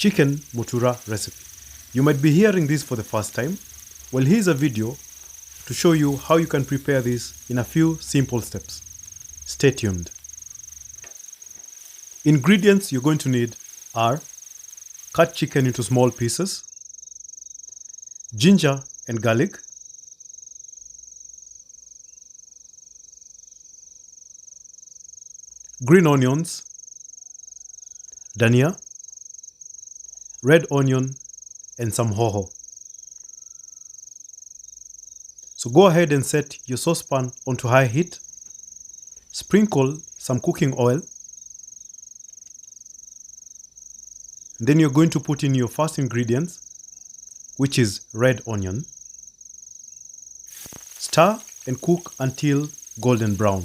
chicken Mutura recipe. You might be hearing this for the first time. Well, here's a video to show you how you can prepare this in a few simple steps. Stay tuned. Ingredients you're going to need are cut chicken into small pieces, ginger and garlic, green onions, dhania, red onion, and some hoho. So go ahead and set your saucepan onto high heat. Sprinkle some cooking oil. Then you're going to put in your first ingredients, which is red onion. Stir and cook until golden brown.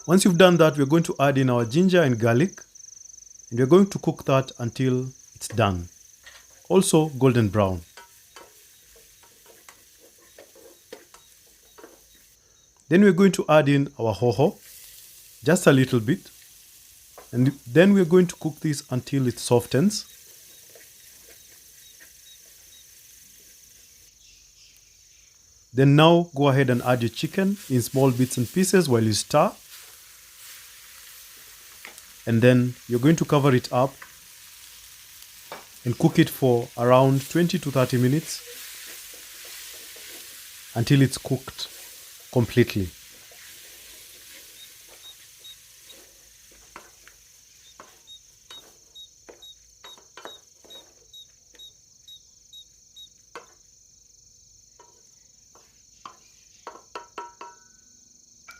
Once you've done that, we're going to add in our ginger and garlic, and we're going to cook that until it's done. Also golden brown. Then we're going to add in our hoho, just a little bit, and then we're going to cook this until it softens. Then now go ahead and add your chicken in small bits and pieces while you stir. And then you're going to cover it up and cook it for around 20 to 30 minutes until it's cooked completely.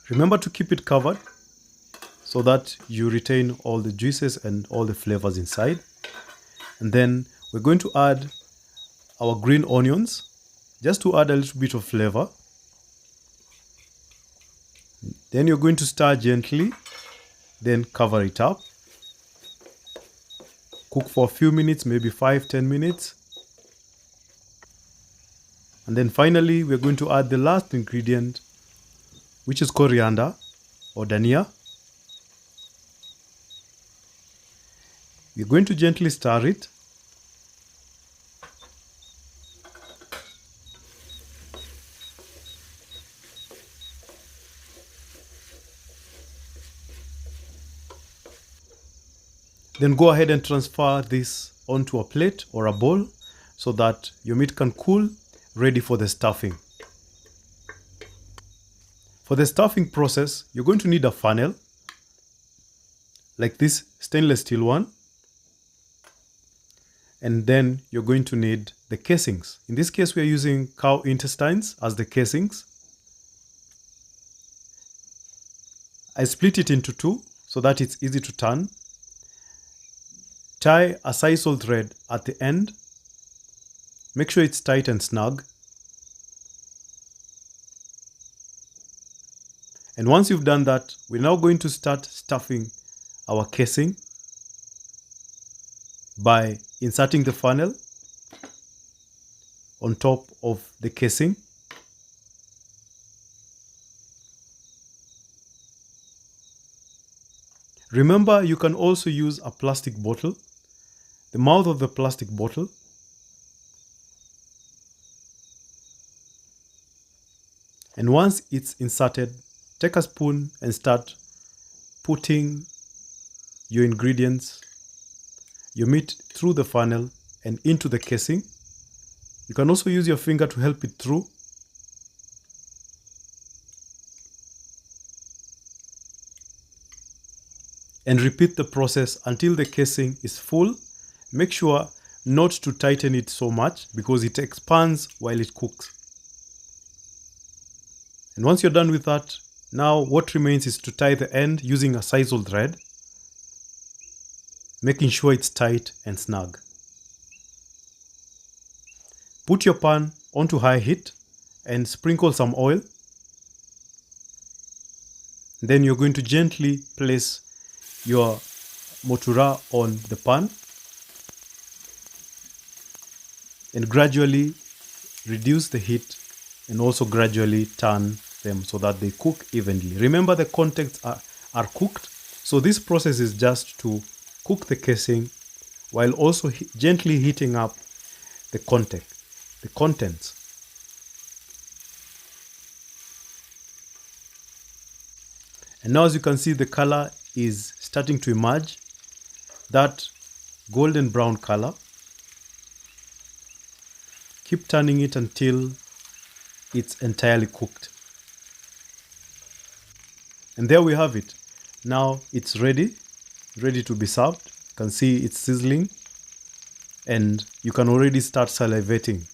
Remember to keep it covered so that you retain all the juices and all the flavors inside. And then we're going to add our green onions just to add a little bit of flavor. Then you're going to stir gently, then cover it up. Cook for a few minutes, maybe 5-10 minutes. And then finally, we're going to add the last ingredient, which is coriander or dhania. We're going to gently stir it. Then go ahead and transfer this onto a plate or a bowl so that your meat can cool, ready for the stuffing. For the stuffing process, you're going to need a funnel, like this stainless steel one. And then you're going to need the casings. In this case, we are using cow intestines as the casings. I split it into two so that it's easy to turn. Tie a sisal thread at the end. Make sure it's tight and snug. And once you've done that, we're now going to start stuffing our casing by inserting the funnel on top of the casing. Remember, you can also use a plastic bottle, the mouth of the plastic bottle. And once it's inserted, take a spoon and start putting your ingredients, your meat through the funnel and into the casing. You can also use your finger to help it through. And repeat the process until the casing is full. Make sure not to tighten it so much because it expands while it cooks. And once you're done with that, now what remains is to tie the end using a sisal thread, making sure it's tight and snug. Put your pan onto high heat and sprinkle some oil. Then you're going to gently place your mutura on the pan and gradually reduce the heat and also gradually turn them so that they cook evenly. Remember, the contents are cooked, so this process is just to cook the casing while also gently heating up the contents. And now, as you can see, the color is starting to emerge, that golden brown color. Keep turning it until it's entirely cooked. And there we have it. Now it's ready to be served. You can see it's sizzling and you can already start salivating.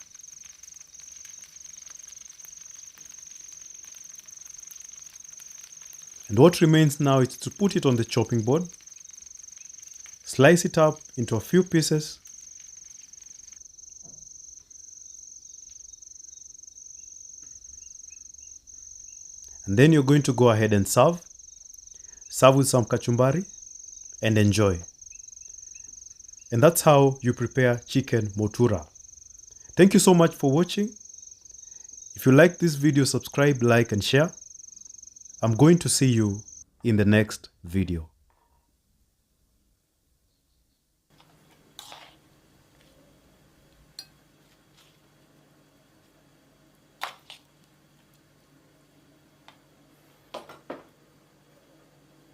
And what remains now is to put it on the chopping board, slice it up into a few pieces, and then you're going to go ahead and serve with some kachumbari and enjoy. And that's how you prepare chicken mutura. Thank you so much for watching. If you like this video, subscribe, like, and share. I'm going to see you in the next video.